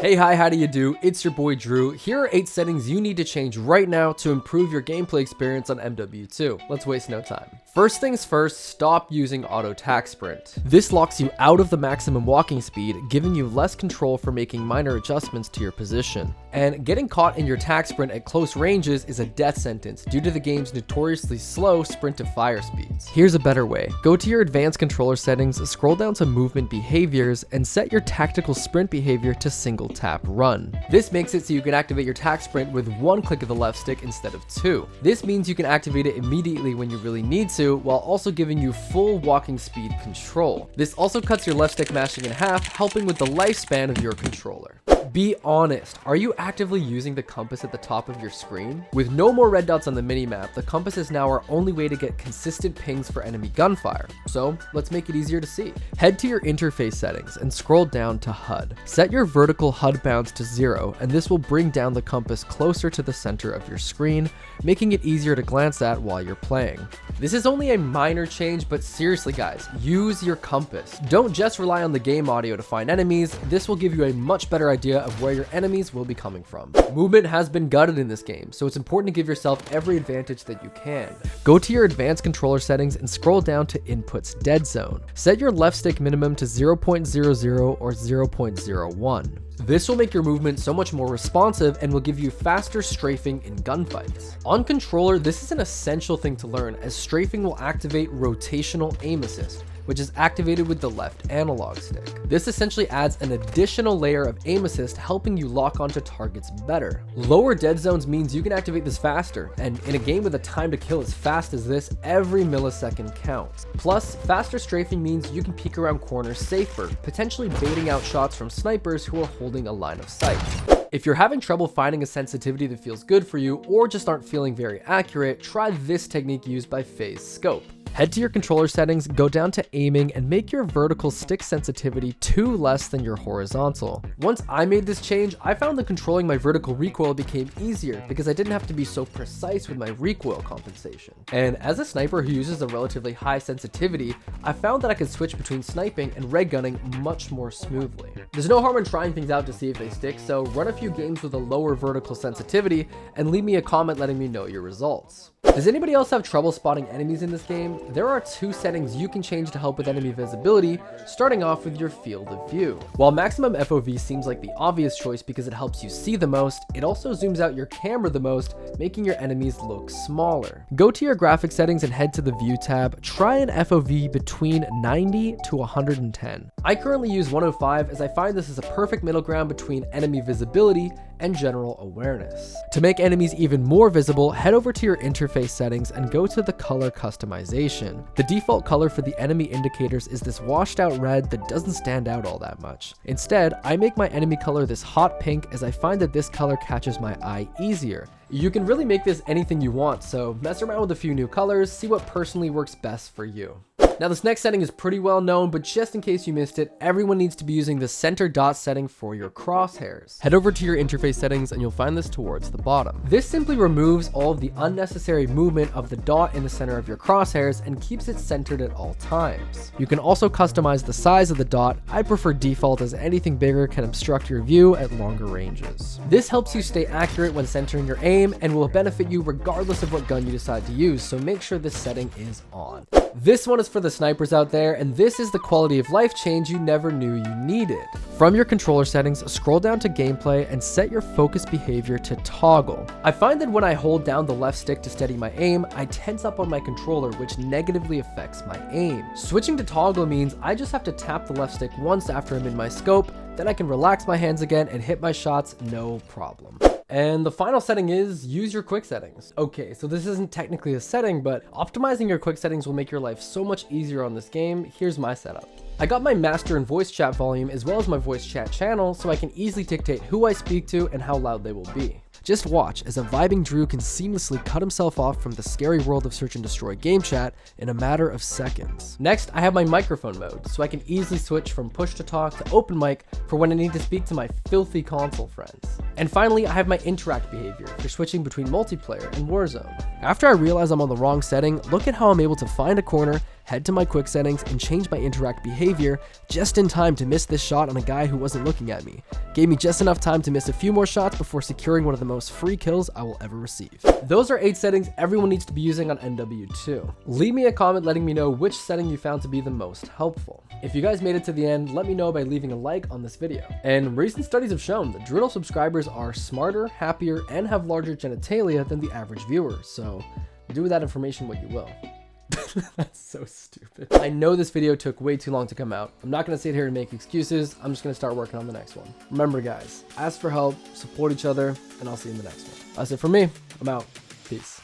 Hey, hi, how do you do? It's your boy Drew. Here are 8 settings you need to change right now to improve your gameplay experience on MW2. Let's waste no time. First things first, stop using auto tack sprint. This locks you out of the maximum walking speed, giving you less control for making minor adjustments to your position. And getting caught in your tack sprint at close ranges is a death sentence due to the game's notoriously slow sprint to fire speeds. Here's a better way. Go to your advanced controller settings, scroll down to movement behaviors, and set your tactical sprint behavior to single tap run. This makes it so you can activate your tack sprint with one click of the left stick instead of 2. This means you can activate it immediately when you really need to, while also giving you full walking speed control. This also cuts your left stick mashing in half, helping with the lifespan of your controller. Be honest, are you actively using the compass at the top of your screen? With no more red dots on the minimap, the compass is now our only way to get consistent pings for enemy gunfire. So let's make it easier to see. Head to your interface settings and scroll down to HUD. Set your vertical HUD bounds to 0, and this will bring down the compass closer to the center of your screen, making it easier to glance at while you're playing. This is only a minor change, but seriously guys, use your compass. Don't just rely on the game audio to find enemies. This will give you a much better idea of where your enemies will be coming from. Movement has been gutted in this game, so it's important to give yourself every advantage that you can. Go to your advanced controller settings and scroll down to inputs dead zone. Set your left stick minimum to 0.00 or 0.01. This will make your movement so much more responsive and will give you faster strafing in gunfights. On controller, this is an essential thing to learn, as strafing will activate rotational aim assist, which is activated with the left analog stick. This essentially adds an additional layer of aim assist, helping you lock onto targets better. Lower dead zones means you can activate this faster, and in a game with a time to kill as fast as this, every millisecond counts. Plus, faster strafing means you can peek around corners safer, potentially baiting out shots from snipers who are holding a line of sight. If you're having trouble finding a sensitivity that feels good for you, or just aren't feeling very accurate, try this technique used by FaZe Scope. Head to your controller settings, go down to aiming, and make your vertical stick sensitivity 2 less than your horizontal. Once I made this change, I found that controlling my vertical recoil became easier because I didn't have to be so precise with my recoil compensation. And as a sniper who uses a relatively high sensitivity, I found that I could switch between sniping and red gunning much more smoothly. There's no harm in trying things out to see if they stick, so run a few games with a lower vertical sensitivity and leave me a comment letting me know your results. Does anybody else have trouble spotting enemies in this game? There are 2 settings you can change to help with enemy visibility, starting off with your field of view. While maximum FOV seems like the obvious choice because it helps you see the most, it also zooms out your camera the most, making your enemies look smaller. Go to your graphics settings and head to the view tab. Try an FOV between 90 to 110. I currently use 105 as I find this is a perfect middle ground between enemy visibility and general awareness. To make enemies even more visible, head over to your interface settings and go to the color customization. The default color for the enemy indicators is this washed out red that doesn't stand out all that much. Instead, I make my enemy color this hot pink as I find that this color catches my eye easier. You can really make this anything you want, so mess around with a few new colors, see what personally works best for you. Now this next setting is pretty well known, but just in case you missed it, everyone needs to be using the center dot setting for your crosshairs. Head over to your interface settings and you'll find this towards the bottom. This simply removes all of the unnecessary movement of the dot in the center of your crosshairs and keeps it centered at all times. You can also customize the size of the dot. I prefer default as anything bigger can obstruct your view at longer ranges. This helps you stay accurate when centering your aim and will benefit you regardless of what gun you decide to use, so make sure this setting is on. This one is for the snipers out there, and this is the quality of life change you never knew you needed. From your controller settings, scroll down to gameplay and set your focus behavior to toggle. I find that when I hold down the left stick to steady my aim, I tense up on my controller, which negatively affects my aim. Switching to toggle means I just have to tap the left stick once after I'm in my scope, then I can relax my hands again and hit my shots no problem. And the final setting is use your quick settings. Okay, so this isn't technically a setting, but optimizing your quick settings will make your life so much easier on this game. Here's my setup. I got my master and voice chat volume as well as my voice chat channel, so I can easily dictate who I speak to and how loud they will be. Just watch as a vibing Drew can seamlessly cut himself off from the scary world of search and destroy game chat in a matter of seconds. Next, I have my microphone mode, so I can easily switch from push to talk to open mic for when I need to speak to my filthy console friends. And finally, I have my interact behavior for switching between multiplayer and Warzone. After I realize I'm on the wrong setting, look at how I'm able to find a corner, head to my quick settings, and change my interact behavior just in time to miss this shot on a guy who wasn't looking at me. Gave me just enough time to miss a few more shots before securing one of the most free kills I will ever receive. Those are 8 settings everyone needs to be using on MW2. Leave me a comment letting me know which setting you found to be the most helpful. If you guys made it to the end, let me know by leaving a like on this video. And recent studies have shown that Drewdulph subscribers are smarter, happier, and have larger genitalia than the average viewer, so do with that information what you will. That's so stupid. I know this video took way too long to come out. I'm not gonna sit here and make excuses. I'm just gonna start working on the next one. Remember guys, ask for help, support each other, and I'll see you in the next one. That's it for me. I'm out. Peace.